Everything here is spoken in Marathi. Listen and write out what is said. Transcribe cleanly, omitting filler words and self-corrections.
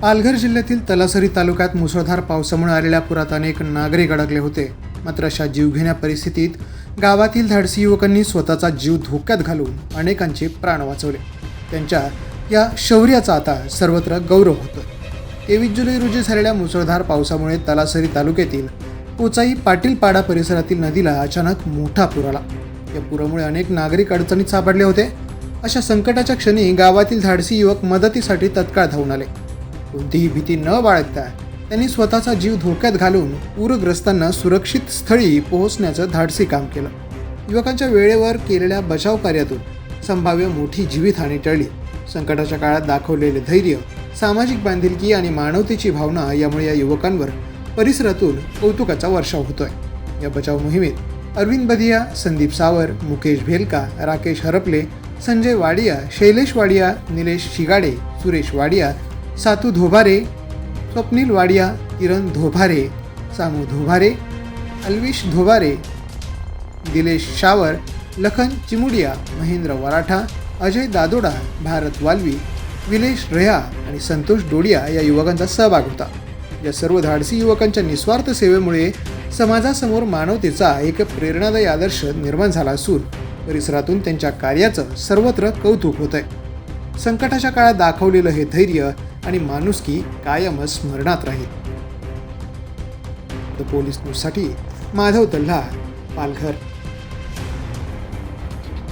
पालघर जिल्ह्यातील तलासरी तालुक्यात मुसळधार पावसामुळे आलेल्या पुरात अनेक नागरिक अडकले होते. मात्र अशा जीवघेण्या परिस्थितीत गावातील धाडसी युवकांनी स्वतःचा जीव धोक्यात घालून अनेकांचे प्राण वाचवले. त्यांच्या या शौर्याचा आता सर्वत्र गौरव होतो. 23 जुलै रोजी झालेल्या मुसळधार पावसामुळे तलासरी तालुक्यातील पोचाई पाटीलपाडा परिसरातील नदीला अचानक मोठा पूर आला. या पुरामुळे अनेक नागरिक अडचणीत सापडले होते. अशा संकटाच्या क्षणी गावातील धाडसी युवक मदतीसाठी तत्काळ धावून आले. कोणतीही भीती न बाळगता त्यांनी स्वतःचा जीव धोक्यात घालून पूरग्रस्तांना सुरक्षित स्थळी पोहोचण्याचं धाडसी काम केलं. युवकांच्या वेळेवर केलेल्या बचाव कार्यातून संभाव्य मोठी जीवितहानी टळली. संकटाच्या काळात दाखवलेले धैर्य, सामाजिक बांधिलकी आणि मानवतेची भावना यामुळे या युवकांवर परिसरातून कौतुकाचा वर्षाव होतोय. या बचाव मोहिमेत अरविंद बधिया, संदीप सावर, मुकेश भेलका, राकेश हरपले, संजय वाडिया, शैलेश वाडिया, निलेश शिगाडे, सुरेश वाडिया, सातू धोभारे, स्वप्नील वाडिया, किरण धोभारे, सामू धोभारे, अल्विश धोभारे, दिलेश शावर, लखन चिमुडिया, महेंद्र वराठा, अजय दादोडा, भारत वाल्वी, विलेश रेहा आणि संतोष डोडिया या युवकांचा सहभाग होता. या सर्व धाडसी युवकांच्या निस्वार्थ सेवेमुळे समाजासमोर मानवतेचा एक प्रेरणादायी आदर्श निर्माण झाला असून परिसरातून त्यांच्या कार्याचं सर्वत्र कौतुक होत आहे. संकटाच्या काळात दाखवलेलं हे धैर्य आणि माणुसकी कायमच स्मरणात राहील. द पोलीस न्यूजसाठी माधव तल्हा, पालघर.